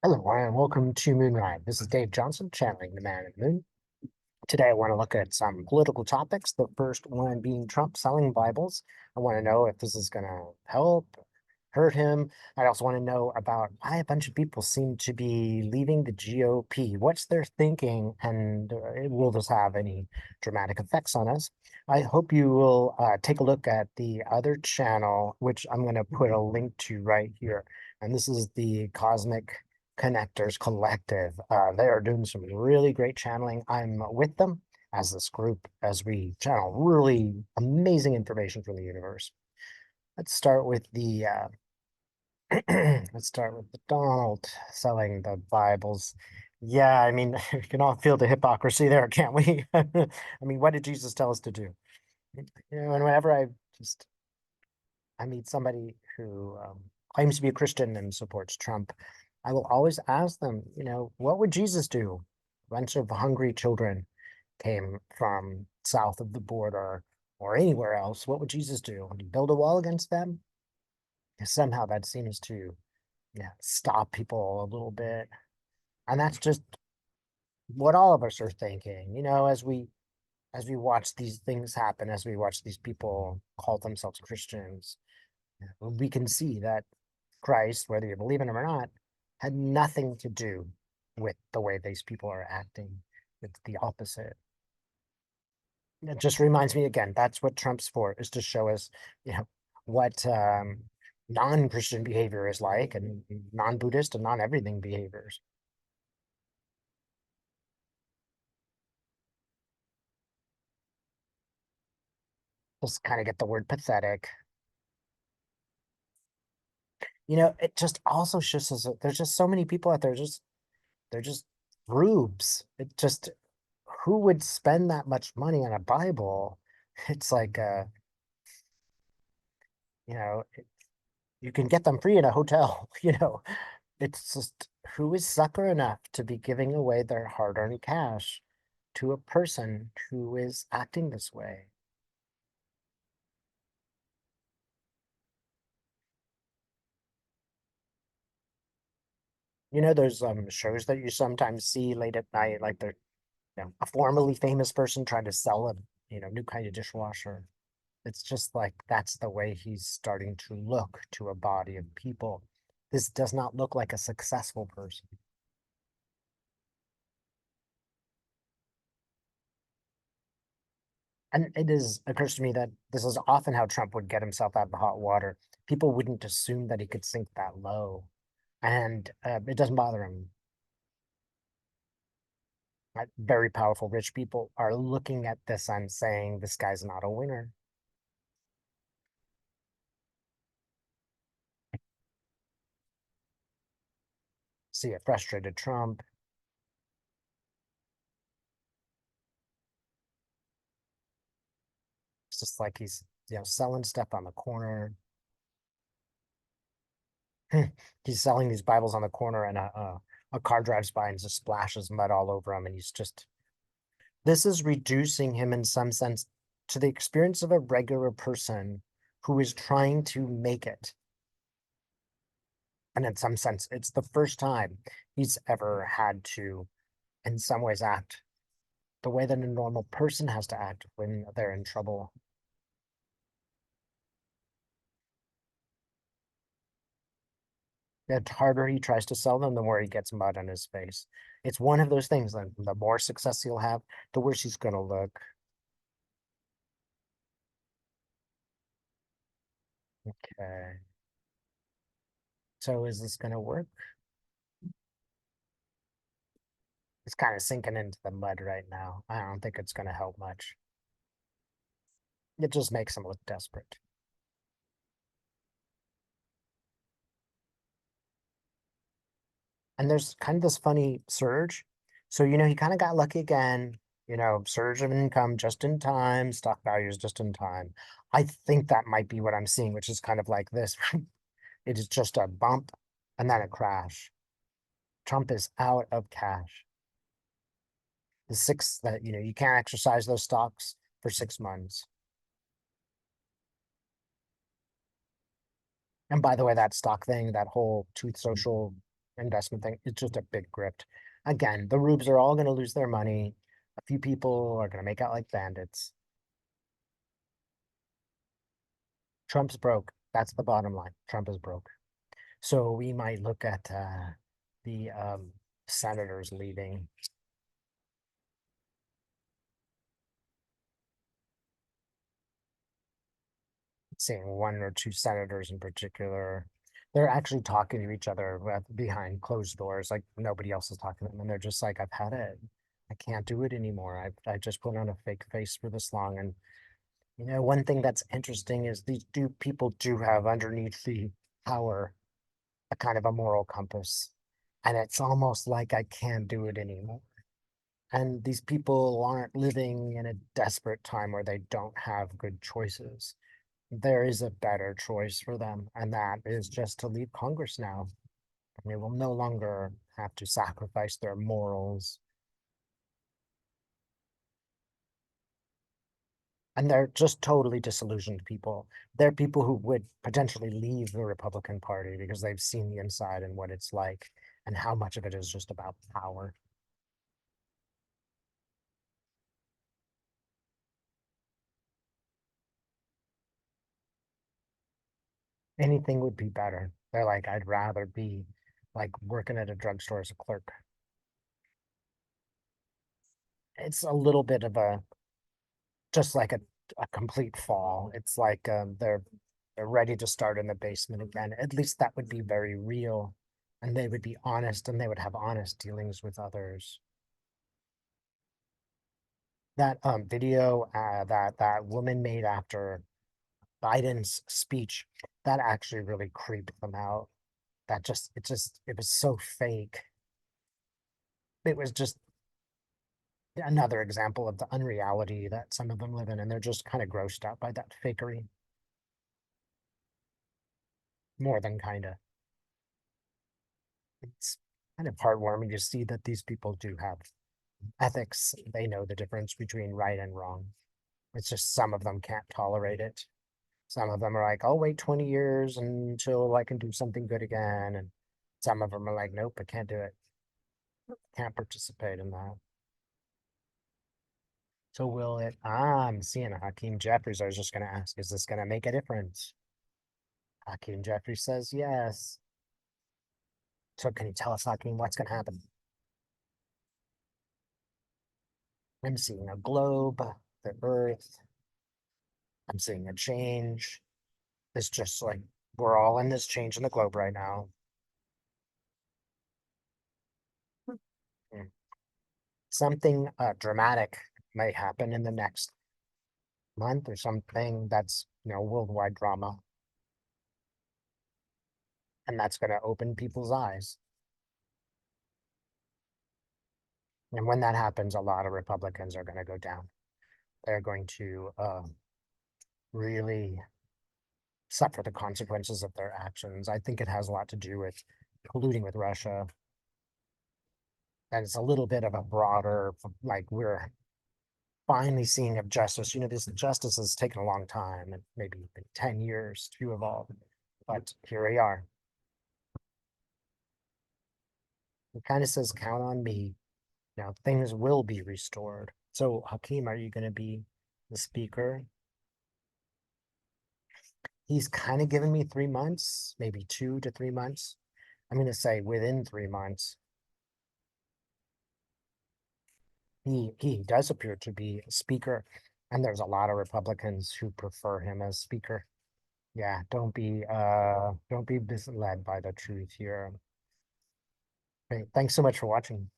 Hello, and welcome to Moonrise. This is Dave Johnson, channeling the man in the moon. Today, I want to look at some political topics. The first one being Trump selling Bibles. I want to know if this is going to help, hurt him. I also want to know about why a bunch of people seem to be leaving the GOP. What's their thinking, and will this have any dramatic effects on us? I hope you will take a look at the other channel, which I'm going to put a link to right here. And this is the Cosmic Connectors Collective. They are doing some really great channeling. I'm with them as this group as we channel really amazing information from the universe. Let's start with the let's start with the Donald selling the Bibles. Yeah, I mean, we can all feel the hypocrisy there, can't we? I mean, what did Jesus tell us to do? And whenever just I meet somebody who claims to be a Christian and supports Trump, I will always ask them, what would Jesus do? A bunch of hungry children came from south of the border or anywhere else. What would Jesus do? Would he build a wall against them? Somehow that seems to, yeah, stop people a little bit. And that's just what all of us are thinking, as we watch these things happen, as we watch these people call themselves Christians, we can see that Christ, whether you believe in him or not, had nothing to do with the way these people are acting. It's the opposite. It just reminds me again, that's what Trump's for, is to show us, what non-Christian behavior is like, and non-Buddhist and non-everything behaviors. Just kind of get the word pathetic. It just also shows us that there's just so many people out there, they're just rubes. It just, who would spend that much money on a Bible? It's like, you know, you can get them free in a hotel, It's just, who is sucker enough to be giving away their hard-earned cash to a person who is acting this way? Those shows that you sometimes see late at night, like they're, a formerly famous person trying to sell a, new kind of dishwasher. It's just like that's the way he's starting to look to a body of people. This does not look like a successful person. And it is occurs to me that this is often how Trump would get himself out of the hot water. People wouldn't assume that he could sink that low, and it doesn't bother him. Very powerful rich people are looking at this and saying, this guy's not a winner. See a frustrated Trump. It's just like he's, selling stuff on the corner. He's selling these Bibles on the corner, and a car drives by and just splashes mud all over him. And this is reducing him in some sense to the experience of a regular person who is trying to make it. And in some sense, it's the first time he's ever had to, in some ways, act the way that a normal person has to act when they're in trouble. The harder he tries to sell them, the more he gets mud on his face. It's one of those things that the more success he'll have, the worse he's going to look. Okay. So is this going to work? It's kind of sinking into the mud right now. I don't think it's going to help much. It just makes him look desperate. And there's kind of this funny surge. So, he kind of got lucky again, surge of income just in time, stock values just in time. I think that might be what I'm seeing, which is kind of like this. It is just a bump and then a crash. Trump is out of cash. The six that, you can't exercise those stocks for 6 months. And by the way, that stock thing, that whole Truth Social investment thing. It's just a big grift. Again, the rubes are all going to lose their money. A few people are going to make out like bandits. Trump's broke. That's the bottom line. Trump is broke. So we might look at the senators leaving. Seeing one or two senators in particular, they're actually talking to each other behind closed doors, like nobody else is talking to them, and they're just like, "I've had it. I can't do it anymore. I just put on a fake face for this long." And one thing that's interesting is these people do have underneath the power a kind of a moral compass, and it's almost like I can't do it anymore. And these people aren't living in a desperate time where they don't have good choices. There is a better choice for them, and that is just to leave Congress now. They will no longer have to sacrifice their morals. And they're just totally disillusioned people. They're people who would potentially leave the Republican Party because they've seen the inside and what it's like and how much of it is just about power. Anything would be better. They're like, I'd rather be like working at a drugstore as a clerk. It's a little bit of a just like a complete fall. It's like they're ready to start in the basement again. At least that would be very real, and they would be honest, and they would have honest dealings with others. That video that woman made after Biden's speech, that actually really creeped them out. It was so fake. It was just another example of the unreality that some of them live in, and they're just kind of grossed out by that fakery more than kind of. It's kind of heartwarming to see that these people do have ethics. They know the difference between right and wrong. It's just some of them can't tolerate it. Some of them are like, I'll wait 20 years until I can do something good again. And some of them are like, nope, I can't do it. Can't participate in that. So will it? I'm seeing Hakeem Jeffries. I was just going to ask, is this going to make a difference? Hakeem Jeffries says yes. So can you tell us, Hakeem, what's going to happen? I'm seeing a globe, the earth. I'm seeing a change. It's just like we're all in this change in the globe right now. Mm. Something dramatic may happen in the next month or something that's worldwide drama, and that's going to open people's eyes. And when that happens, a lot of Republicans are going to go down. They're going to really suffer the consequences of their actions. I think it has a lot to do with colluding with Russia. And it's a little bit of a broader, like we're finally seeing of justice. This justice has taken a long time and maybe 10 years to evolve. But here we are. It kind of says, count on me. Now things will be restored. So, Hakeem, are you going to be the speaker? He's kind of given me 3 months, maybe 2 to 3 months. I'm going to say within 3 months. He does appear to be a speaker, and there's a lot of Republicans who prefer him as speaker. Yeah, don't be misled by the truth here. Okay, thanks so much for watching.